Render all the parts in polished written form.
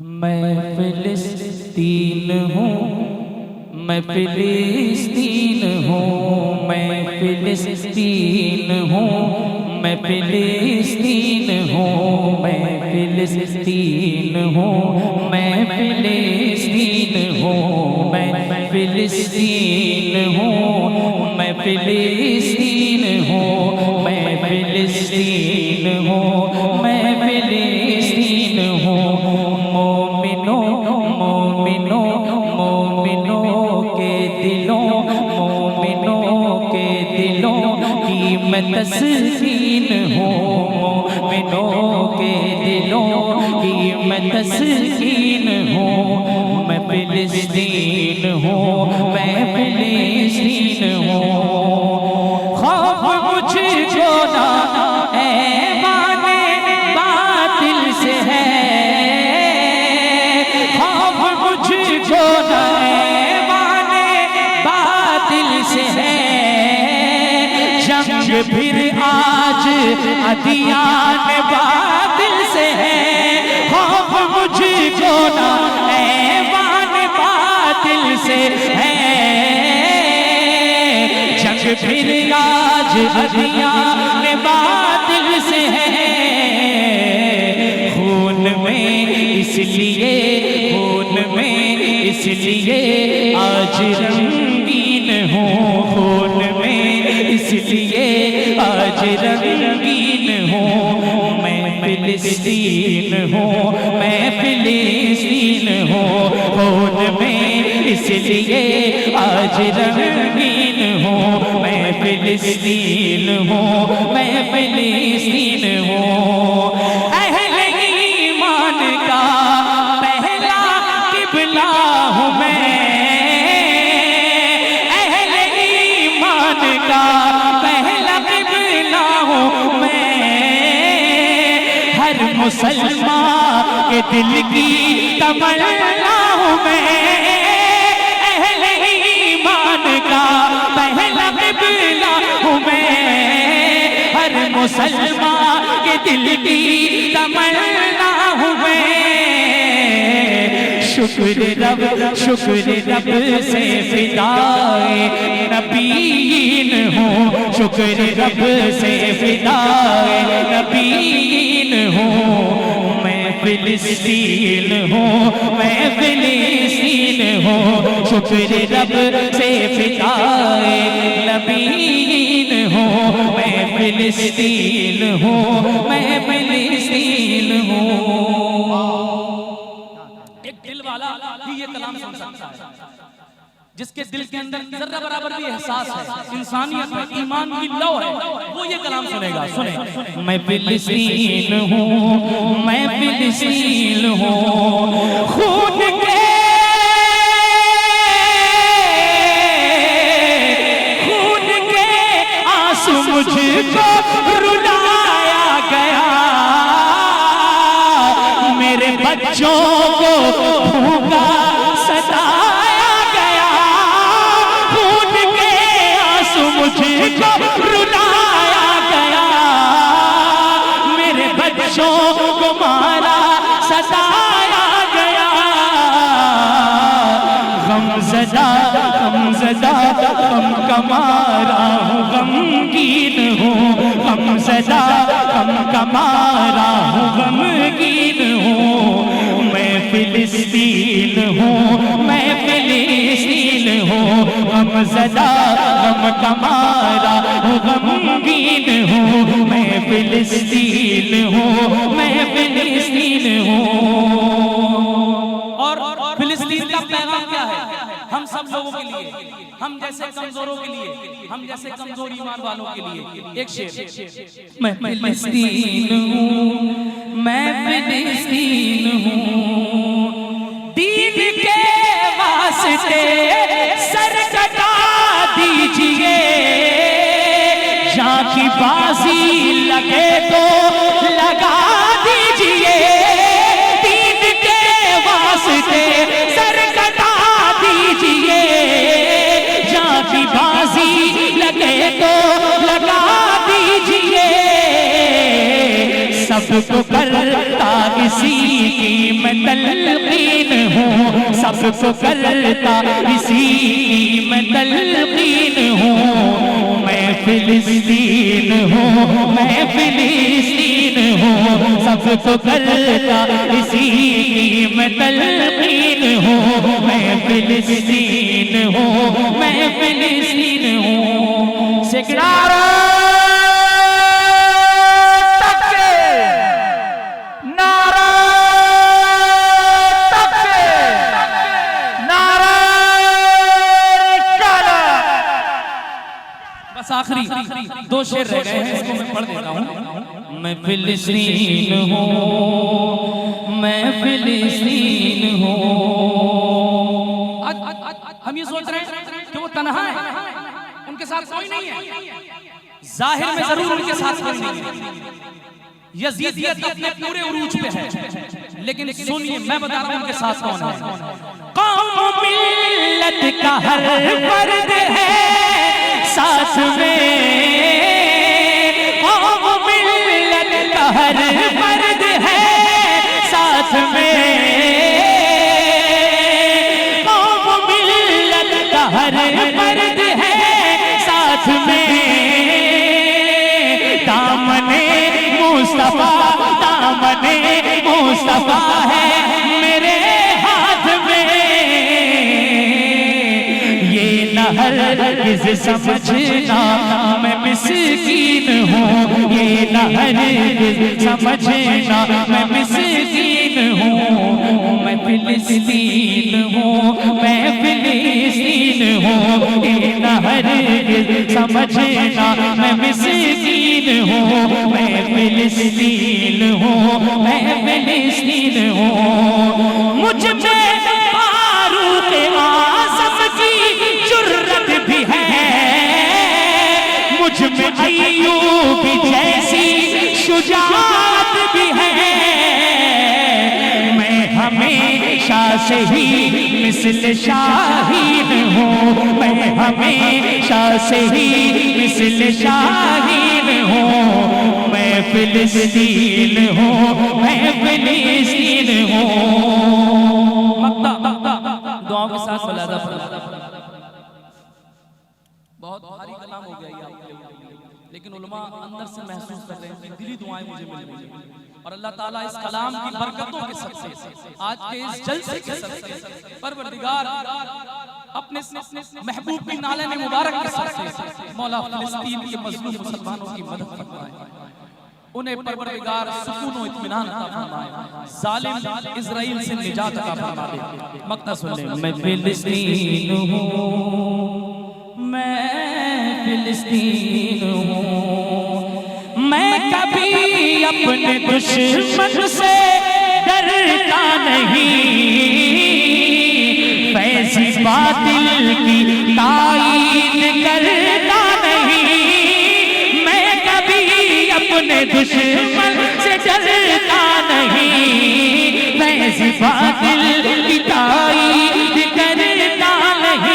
میں فلسطین ہوں، میں فلسطین ہوں، میں فلسطین ہوں، میں فلسطین ہوں، میں فلسطین ہوں، میں فلسطین ہوں، میں فلسطین ہوں، میں فلسطین ہوں، میں فلسطین ہوں، میں فلسطین ہوں۔ مومنوں مومنوں مومنوں کے دلوں، مومنوں کے دلوں کی میں تسکین ہوں، مومنوں کے دلوں کی میں تسکین ہوں۔ میں فلسطین ہوں، میں فلسطین ہوں۔ خوف مجھ کو نہ ایمان باطل سے ہے، خوف مجھ کو نہ ایمان باطل سے ہے۔ جنگ پھر آج ادیان باطل سے ہے، خوف مجھ کو نہ ایمان باطل سے ہے۔ جنگ پھر آج ادیان باطل سے ہے۔ خون میں اس لیے، خون میں اس لیے آج رنگین ہوں، خون میں اس لیے آج رنگین ہوں۔ میں فلسطین ہوں، میں فلسطین ہوں، خون میں اس لیے آج رنگین ہوں۔ میں فلسطین ہوں، میں فلسطین ہوں۔ اہل ایمان کا پہلا قبلہ ہوں میں، اہل ایمان کا پہلا قبلہ ہوں میں۔ ہر مسلمان کے دل کی تمنا ہوں میں، اہل ایمان کا پہلا قبلہ ہوں میں۔ ہر مسلمان کے دل کی تمنا ہوں میں۔ شکر رب سے فدائے نبیین ہوں، شکر رب سے فدائے نبیین ہوں۔ میں فلسطین ہوں، میں فلسطین ہوں، شکر رب سے فدائے نبیین ہوں۔ میں فلسطین ہوں، میں فلسطین ہوں۔ ایک دل والا ہی یہ کلام سن سکتا ہے، جس کے دل کے اندر ذرہ برابر بھی احساس ہے، انسانیت ہے، ایمان کی لو ہے، وہ یہ کلام سنے گا۔ سنیں، میں فلسطین ہوں، میں فلسطین ہوں، خون کے آنسو مجھ کو رلایا گیا، میرے بچوں کو بھوکا ستایا گیا، خون کے آنسو مجھ کو رلایا گیا، میرے بچوں کو مارا ستایا گیا۔ غمزدہ غمزدہ غم کا مارا ہوں، غمگین ہوں، غمزدہ غم کا مارا ہوں، غمگین ہوں۔ میں فلسطین ہوں، میں فلسطین ہوں، غمزدہ غم کا مارا ہوں، غمگین ہوں۔ میں فلسطین ہوں، میں فلسطین ہوں۔ اور فلسطین کا پیغام کیا ہے؟ ہم سب لوگوں کے لیے، ہم جیسے کمزوروں کے لیے، ہم جیسے کمزور ایمان والوں کے لیے ایک شعر۔ میں فلسطین ہوں، میں فلسطین ہوں، دین کے واسطے سر کٹا دیجئے، جان کی بازی لگے تو لگا دیجئے، دین کے واسطے سر کٹا دیجئے، جان کی بازی لگے تو لگا دیجئے۔ سب سب کو کرتا اسی کی میں تلقین ہوں، سب کو کرتا اسی کی میں تلقین ہوں، میں فلسطین ہوں، میں فلسطین ہوں، سب کو کرتا اسی کی میں تلقین ہوں، میں فلسطین ہوں، میں فلسطین ہوں۔ سگڑارا آخری دو شعر رہ گئے ہیں، اس کو میں پڑھ دیتا ہوں۔ میں فلسطین ہوں، میں فلسطین ہوں۔ ہم یہ سوچ رہے ہیں کہ وہ تنہا ہے، ان کے ساتھ کوئی نہیں ہے، ظاہر میں ضرور ان کے ساتھ کوئی نہیں ہے، یزیدیت اپنے پورے عروج پہ ہے، لیکن سنیے میں بتا رہا ہوں ان کے ساتھ کون ہے۔ قوم و ملت کا ہر فرد ہے ساتھ میں، قوم و ملت کا ہر فرد ہے ساتھ میں، قوم و ملت کا ہر فرد ہے ساتھ میں، دامن مصطفیٰ دامن مصطفیٰ ہے میرے ہاتھ میں، یہ نہ ہرگز سمجھنا میں مسکین ہوں، یہ نہ ہرگز سمجھنا میں مسکین ہوں، میں فلسطین ہوں، میں فلسطین ہوں، یہ نہ ہرگز سمجھنا میں مسکین ہوں، میں فلسطین ہوں، میں فلسطین ہوں۔ مجھ میں فاروق اعظم کی جرت بھی ہے، مجھ میں ایوب جیسی شجاعت بھی ہے، میں ہمیشہ سے ہی مثل شاہین ہوں، میں ہمیشہ سے ہی مثل شاہین ہوں، میں فلسطین ہوں، میں فلسطین ہوں۔ دعاؤں کے ساتھ ملاحظہ فرمائیں۔ بہت بھاری کلام ہو گیا یہ آپ کے لیے، لیکن علماء اندر سے محسوس کر رہے ہیں کہ دلی دعائیں مجھے مل رہی ہیں، اور اللہ تعالیٰ اس کلام کی برکتوں کے صدقے، آج کے اس جلسے کے صدقے، پروردگار اپنے محبوب کی نالے مبارک کے صدقے مولا فلسطین کے مظلوم مسلمانوں کی مدد فرمائے، انہیں پروردگار سکون و اطمینان عطا فرمائے، ظالم اسرائیل سے نجات عطا فرما دے۔ مقطع سن لیں۔ میں فلسطین ہوں، میں فلسطین ہوں، میں کبھی اپنے دشمن سے ڈرتا نہیں، فیض باطل کی تائید کرتا نہیں، میں کبھی اپنے دشمن سے ڈرتا نہیں، فیض باطل کی تائید کرتا نہیں،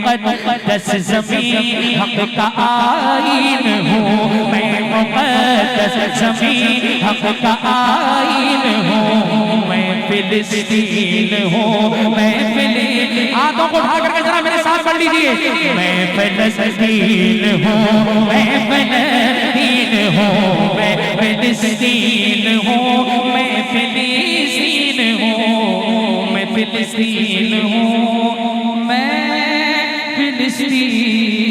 مقدس زمین حق کا آئین ہوں، میں مقدس زمین حق کا آئین ہوں، میں فلسطین ہوں، میں فلسطین، ہاتھوں کو اٹھا کر کے ذرا میرے ساتھ پڑھ لیجئے، میں فلسطین ہوں، میں فلسطین ہوں، میں فلسطین ہوں، میں فلسطین ہوں، میں فلسطین ہوں، میں فلسطین